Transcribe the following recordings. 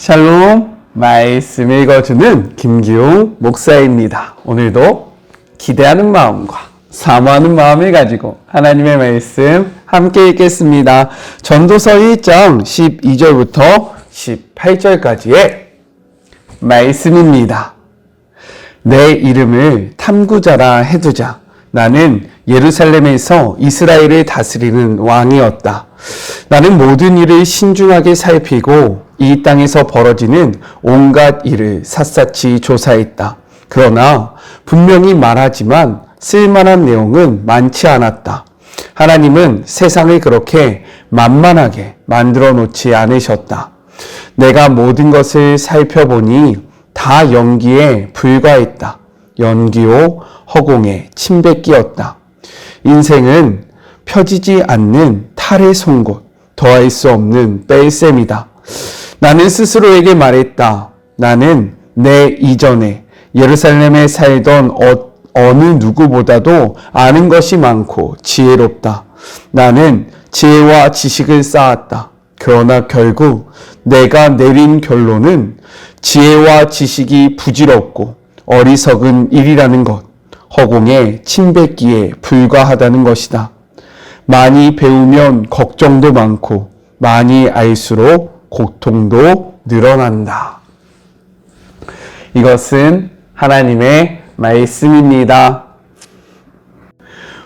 샬롬, 말씀 읽어주는 김기용 목사입니다. 오늘도 기대하는 마음과 사모하는 마음을 가지고 하나님의 말씀 함께 읽겠습니다. 전도서 1장 12절부터 18절까지의 말씀입니다. 내 이름을 탐구자라 해두자. 나는 예루살렘에서 이스라엘을 다스리는 왕이었다. 나는 모든 일을 신중하게 살피고 이 땅에서 벌어지는 온갖 일을 샅샅이 조사했다. 그러나 분명히 말하지만 쓸만한 내용은 많지 않았다. 하나님은 세상을 그렇게 만만하게 만들어 놓지 않으셨다. 내가 모든 것을 살펴보니 다 연기에 불과했다. 연기요 허공에 침뱉기였다. 인생은 펴지지 않는 탈의 송곳, 더할 수 없는 뺄셈이다. 나는 스스로에게 말했다. 나는 내 이전에 예루살렘에 살던 어느 누구보다도 아는 것이 많고 지혜롭다. 나는 지혜와 지식을 쌓았다. 그러나 결국 내가 내린 결론은 지혜와 지식이 부질없고 어리석은 일이라는 것, 허공에 침뱉기에 불과하다는 것이다. 많이 배우면 걱정도 많고 많이 알수록 고통도 늘어난다. 이것은 하나님의 말씀입니다.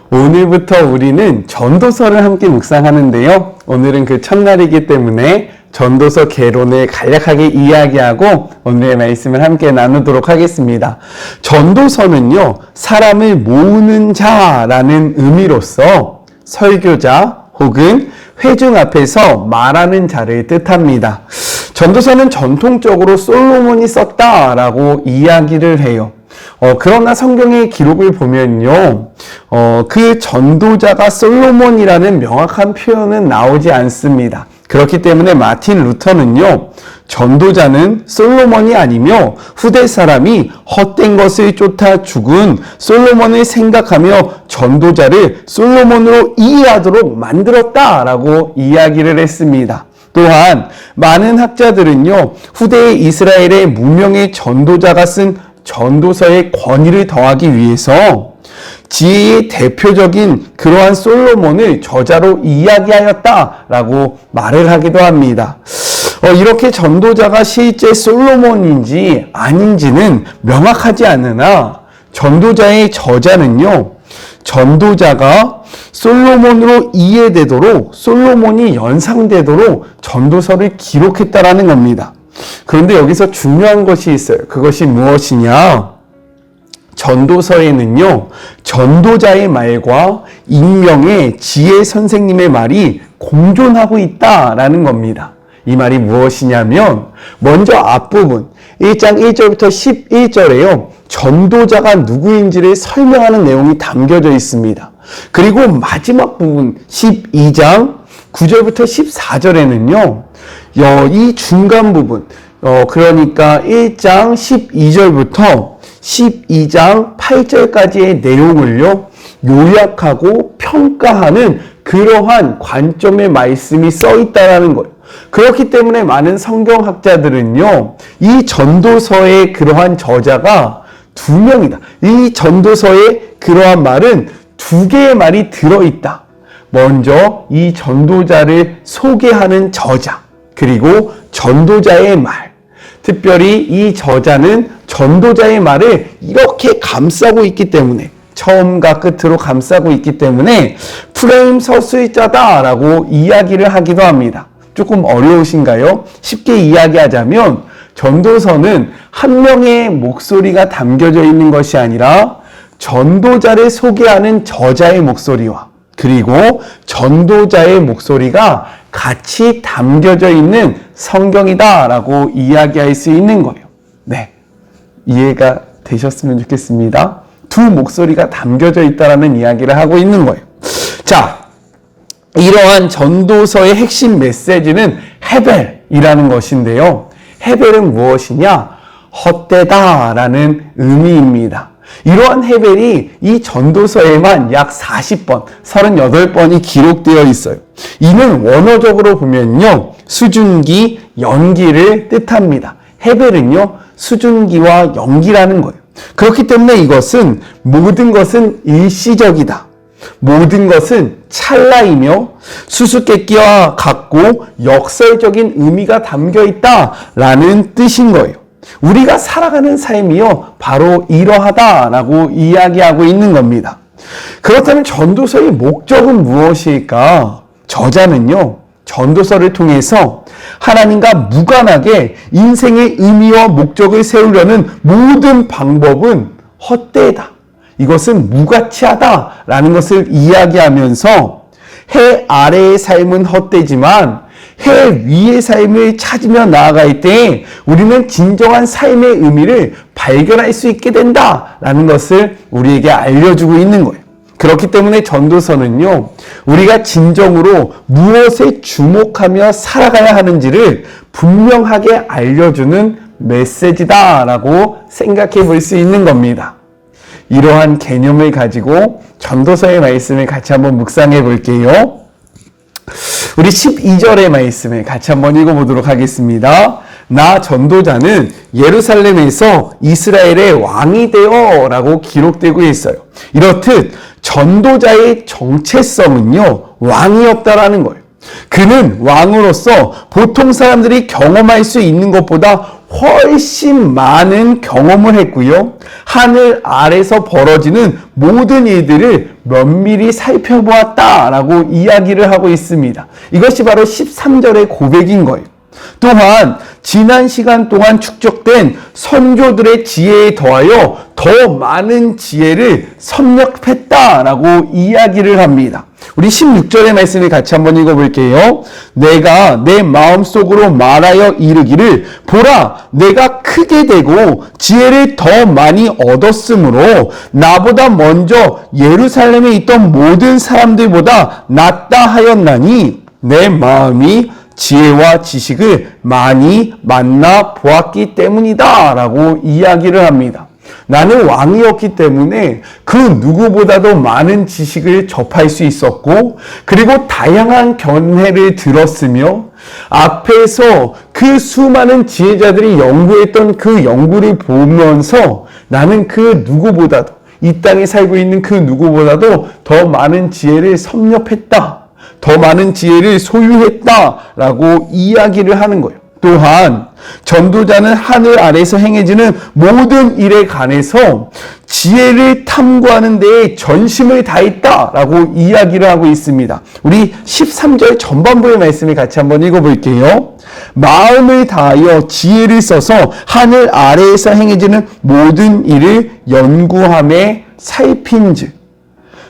오늘부터 우리는 전도서를 함께 묵상하는데요. 오늘은 그 첫날이기 때문에 전도서 개론을 간략하게 이야기하고 오늘의 말씀을 함께 나누도록 하겠습니다. 전도서는요, 사람을 모으는 자라는 의미로서 설교자 혹은 회중 앞에서 말하는 자를 뜻합니다. 전도서는 전통적으로 솔로몬이 썼다라고 이야기를 해요. 그러나 성경의 기록을 보면요, 그 전도자가 솔로몬이라는 명확한 표현은 나오지 않습니다. 그렇기 때문에 마틴 루터는요, 전도자는 솔로몬이 아니며 후대 사람이 헛된 것을 쫓아 죽은 솔로몬을 생각하며 전도자를 솔로몬으로 이해하도록 만들었다라고 이야기를 했습니다. 또한 많은 학자들은요, 후대의 이스라엘의 무명의 전도자가 쓴 전도서의 권위를 더하기 위해서 지혜의 대표적인 그러한 솔로몬을 저자로 이야기하였다라고 말을 하기도 합니다. 이렇게 전도자가 실제 솔로몬인지 아닌지는 명확하지 않으나 전도자의 저자는요, 전도자가 솔로몬으로 이해되도록 솔로몬이 연상되도록 전도서를 기록했다라는 겁니다. 그런데 여기서 중요한 것이 있어요. 그것이 무엇이냐? 전도서에는요, 전도자의 말과 익명의 지혜 선생님의 말이 공존하고 있다라는 겁니다. 이 말이 무엇이냐면, 먼저 앞부분 1장 1절부터 11절에요, 전도자가 누구인지를 설명하는 내용이 담겨져 있습니다. 그리고 마지막 부분 12장 9절부터 14절에는요, 이 중간 부분, 그러니까 1장 12절부터 12장 8절까지의 내용을요, 요약하고 평가하는 그러한 관점의 말씀이 써 있다라는 거예요. 그렇기 때문에 많은 성경학자들은요, 이 전도서의 그러한 저자가 두 명이다. 이 전도서의 그러한 말은 두 개의 말이 들어있다. 먼저 이 전도자를 소개하는 저자, 그리고 전도자의 말. 특별히 이 저자는 전도자의 말을 이렇게 감싸고 있기 때문에, 처음과 끝으로 감싸고 있기 때문에 프레임 서술자다라고 이야기를 하기도 합니다. 조금 어려우신가요? 쉽게 이야기하자면 전도서는 한 명의 목소리가 담겨져 있는 것이 아니라 전도자를 소개하는 저자의 목소리와 그리고 전도자의 목소리가 같이 담겨져 있는 성경이다라고 이야기할 수 있는 거예요. 네, 이해가 되셨으면 좋겠습니다. 두 목소리가 담겨져 있다라는 이야기를 하고 있는 거예요. 자, 이러한 전도서의 핵심 메시지는 헤벨이라는 것인데요. 헤벨은 무엇이냐? 헛되다라는 의미입니다. 이러한 헤벨이 이 전도서에만 약 40번, 38번이 기록되어 있어요. 이는 원어적으로 보면요, 수증기, 연기를 뜻합니다. 헤벨은요, 수증기와 연기라는 거예요. 그렇기 때문에 이것은 모든 것은 일시적이다. 모든 것은 찰나이며 수수께끼와 같고 역설적인 의미가 담겨 있다라는 뜻인 거예요. 우리가 살아가는 삶이요, 바로 이러하다라고 이야기하고 있는 겁니다. 그렇다면 전도서의 목적은 무엇일까? 저자는요, 전도서를 통해서 하나님과 무관하게 인생의 의미와 목적을 세우려는 모든 방법은 헛되다. 이것은 무가치하다라는 것을 이야기하면서 해 아래의 삶은 헛되지만 해 위의 삶을 찾으며 나아갈 때 우리는 진정한 삶의 의미를 발견할 수 있게 된다라는 것을 우리에게 알려주고 있는 거예요. 그렇기 때문에 전도서는요, 우리가 진정으로 무엇에 주목하며 살아가야 하는지를 분명하게 알려주는 메시지다라고 생각해 볼 수 있는 겁니다. 이러한 개념을 가지고 전도서의 말씀을 같이 한번 묵상해 볼게요. 우리 12절의 말씀을 같이 한번 읽어보도록 하겠습니다. 나 전도자는 예루살렘에서 이스라엘의 왕이 되어 라고 기록되고 있어요. 이렇듯 전도자의 정체성은요, 왕이었다라는 거예요. 그는 왕으로서 보통 사람들이 경험할 수 있는 것보다 훨씬 많은 경험을 했고요. 하늘 아래서 벌어지는 모든 일들을 면밀히 살펴보았다라고 이야기를 하고 있습니다. 이것이 바로 13절의 고백인 거예요. 또한 지난 시간 동안 축적된 선조들의 지혜에 더하여 더 많은 지혜를 섭렵했다라고 이야기를 합니다. 우리 16절의 말씀을 같이 한번 읽어볼게요. 내가 내 마음속으로 말하여 이르기를 보라, 내가 크게 되고 지혜를 더 많이 얻었으므로 나보다 먼저 예루살렘에 있던 모든 사람들보다 낫다 하였나니 내 마음이 지혜와 지식을 많이 만나 보았기 때문이다 라고 이야기를 합니다. 나는 왕이었기 때문에 그 누구보다도 많은 지식을 접할 수 있었고, 그리고 다양한 견해를 들었으며, 앞에서 그 수많은 지혜자들이 연구했던 그 연구를 보면서 나는 그 누구보다도, 이 땅에 살고 있는 그 누구보다도 더 많은 지혜를 섭렵했다, 더 많은 지혜를 소유했다라고 이야기를 하는 거예요. 또한 전도자는 하늘 아래서 행해지는 모든 일에 관해서 지혜를 탐구하는 데에 전심을 다했다라고 이야기를 하고 있습니다. 우리 13절 전반부의 말씀을 같이 한번 읽어볼게요. 마음을 다하여 지혜를 써서 하늘 아래에서 행해지는 모든 일을 연구함에 살핀즉,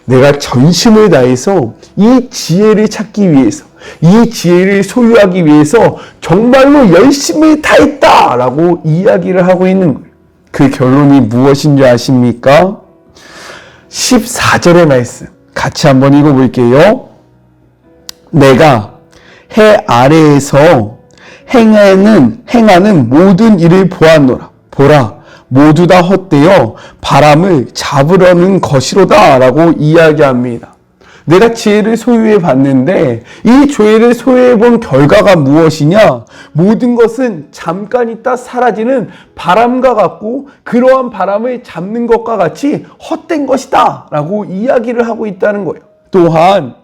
내가 전심을 다해서 이 지혜를 찾기 위해서, 이 지혜를 소유하기 위해서 정말로 열심히 다했다라고 이야기를 하고 있는 거예요. 그 결론이 무엇인 줄 아십니까? 14절의 말씀 같이 한번 읽어볼게요. 내가 해 아래에서 행하는 모든 일을 보았노라. 보라, 모두 다 헛되어 바람을 잡으려는 것이로다 라고 이야기합니다. 내가 지혜를 소유해 봤는데 이 지혜를 소유해 본 결과가 무엇이냐? 모든 것은 잠깐 있다 사라지는 바람과 같고, 그러한 바람을 잡는 것과 같이 헛된 것이다 라고 이야기를 하고 있다는 거예요. 또한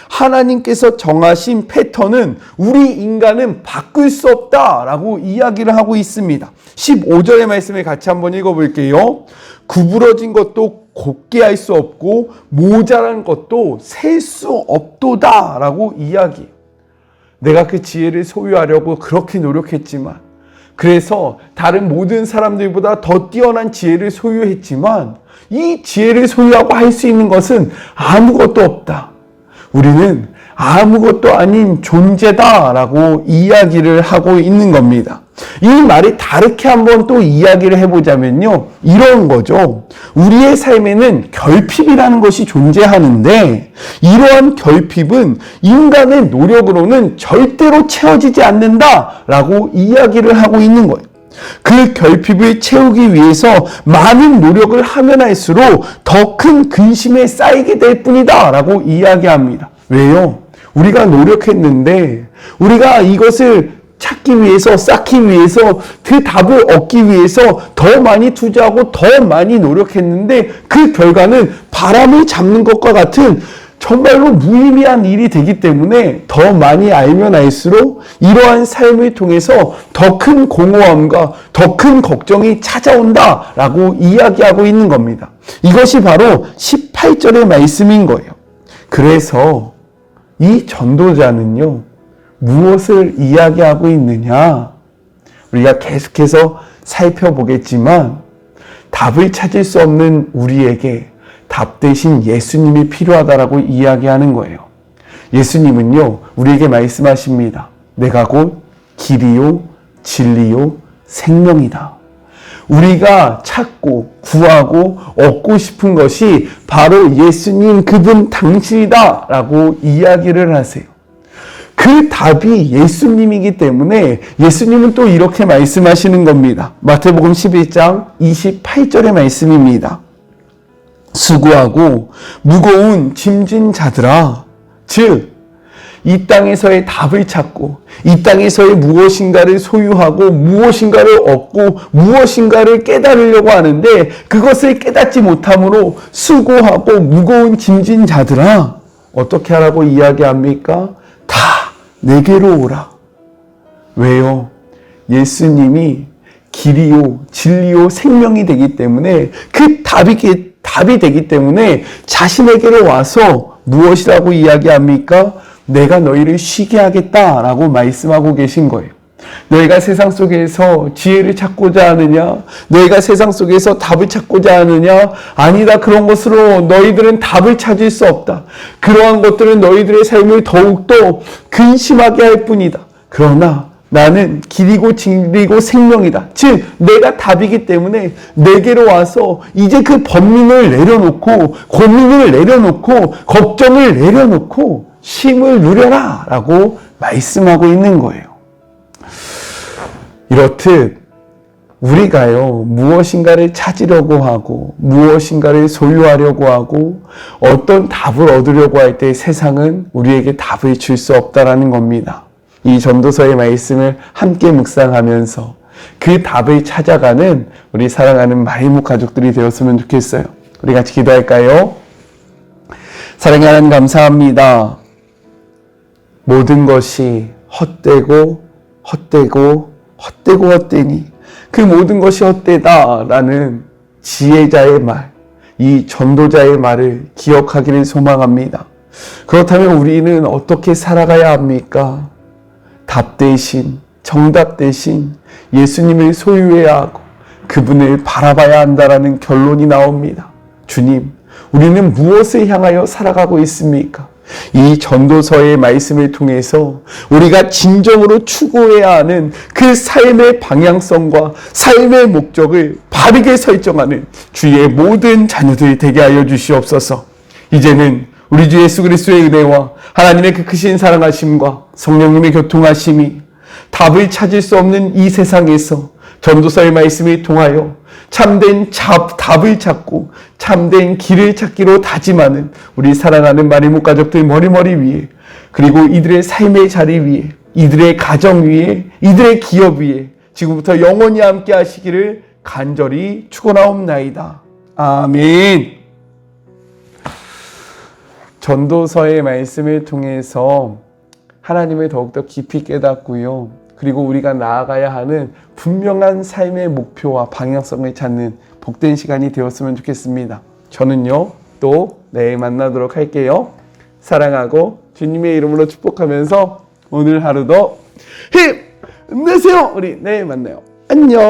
하나님께서 정하신 패턴은 우리 인간은 바꿀 수 없다라고 이야기를 하고 있습니다. 15절의 말씀을 같이 한번 읽어볼게요. 구부러진 것도 곱게 할 수 없고 모자란 것도 셀 수 없도다라고 이야기해요. 내가 그 지혜를 소유하려고 그렇게 노력했지만, 그래서 다른 모든 사람들보다 더 뛰어난 지혜를 소유했지만 이 지혜를 소유하고 할 수 있는 것은 아무것도 없다. 우리는 아무것도 아닌 존재다라고 이야기를 하고 있는 겁니다. 이 말이 다르게 한번 또 이야기를 해보자면요, 이런 거죠. 우리의 삶에는 결핍이라는 것이 존재하는데 이러한 결핍은 인간의 노력으로는 절대로 채워지지 않는다라고 이야기를 하고 있는 거예요. 그 결핍을 채우기 위해서 많은 노력을 하면 할수록 더 큰 근심에 쌓이게 될 뿐이다 라고 이야기합니다. 왜요? 우리가 노력했는데 우리가 이것을 찾기 위해서, 쌓기 위해서, 그 답을 얻기 위해서 더 많이 투자하고 더 많이 노력했는데 그 결과는 바람을 잡는 것과 같은 정말로 무의미한 일이 되기 때문에 더 많이 알면 알수록 이러한 삶을 통해서 더 큰 공허함과 더 큰 걱정이 찾아온다라고 이야기하고 있는 겁니다. 이것이 바로 18절의 말씀인 거예요. 그래서 이 전도자는요, 무엇을 이야기하고 있느냐? 우리가 계속해서 살펴보겠지만 답을 찾을 수 없는 우리에게 답 대신 예수님이 필요하다라고 이야기하는 거예요. 예수님은요, 우리에게 말씀하십니다. 내가 곧 길이요, 진리요, 생명이다. 우리가 찾고 구하고 얻고 싶은 것이 바로 예수님 그분 당신이다 라고 이야기를 하세요. 그 답이 예수님이기 때문에 예수님은 또 이렇게 말씀하시는 겁니다. 마태복음 11장 28절의 말씀입니다. 수고하고 무거운 짐진 자들아, 즉 이 땅에서의 답을 찾고 이 땅에서의 무엇인가를 소유하고 무엇인가를 얻고 무엇인가를 깨달으려고 하는데 그것을 깨닫지 못함으로 수고하고 무거운 짐진 자들아, 어떻게 하라고 이야기합니까? 다 내게로 오라. 왜요? 예수님이 길이요, 진리요, 생명이 되기 때문에 그 답이 되기 때문에 자신에게로 와서 무엇이라고 이야기합니까? 내가 너희를 쉬게 하겠다라고 말씀하고 계신 거예요. 너희가 세상 속에서 지혜를 찾고자 하느냐? 너희가 세상 속에서 답을 찾고자 하느냐? 아니다. 그런 것으로 너희들은 답을 찾을 수 없다. 그러한 것들은 너희들의 삶을 더욱더 근심하게 할 뿐이다. 그러나 나는 길이고 진리고 생명이다. 즉 내가 답이기 때문에 내게로 와서 이제 그 번민을 내려놓고 고민을 내려놓고 걱정을 내려놓고 쉼을 누려라 라고 말씀하고 있는 거예요. 이렇듯 우리가요, 무엇인가를 찾으려고 하고 무엇인가를 소유하려고 하고 어떤 답을 얻으려고 할 때 세상은 우리에게 답을 줄 수 없다라는 겁니다. 이 전도서의 말씀을 함께 묵상하면서 그 답을 찾아가는 우리 사랑하는 마리모 가족들이 되었으면 좋겠어요. 우리 같이 기도할까요? 사랑하는 하나님 감사합니다. 모든 것이 헛되고 헛되니 그 모든 것이 헛되다라는 지혜자의 말, 이 전도자의 말을 기억하기를 소망합니다. 그렇다면 우리는 어떻게 살아가야 합니까? 답 대신, 정답 대신 예수님을 소유해야 하고 그분을 바라봐야 한다라는 결론이 나옵니다. 주님, 우리는 무엇을 향하여 살아가고 있습니까? 이 전도서의 말씀을 통해서 우리가 진정으로 추구해야 하는 그 삶의 방향성과 삶의 목적을 바르게 설정하는 주의 모든 자녀들이 되게 하여 주시옵소서. 이제는 우리 주 예수 그리스도의 은혜와 하나님의 그 크신 사랑하심과 성령님의 교통하심이 답을 찾을 수 없는 이 세상에서 전도서의 말씀을 통하여 참된 답을 찾고 참된 길을 찾기로 다짐하는 우리 사랑하는 마리모 가족들 머리머리 위에, 그리고 이들의 삶의 자리 위에, 이들의 가정 위에, 이들의 기업 위에 지금부터 영원히 함께 하시기를 간절히 축원하옵나이다. 아멘. 전도서의 말씀을 통해서 하나님을 더욱더 깊이 깨닫고요. 그리고 우리가 나아가야 하는 분명한 삶의 목표와 방향성을 찾는 복된 시간이 되었으면 좋겠습니다. 저는요, 또 내일 만나도록 할게요. 사랑하고 주님의 이름으로 축복하면서 오늘 하루도 힘내세요. 우리 내일 만나요. 안녕.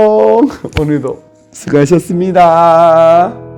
오늘도 수고하셨습니다.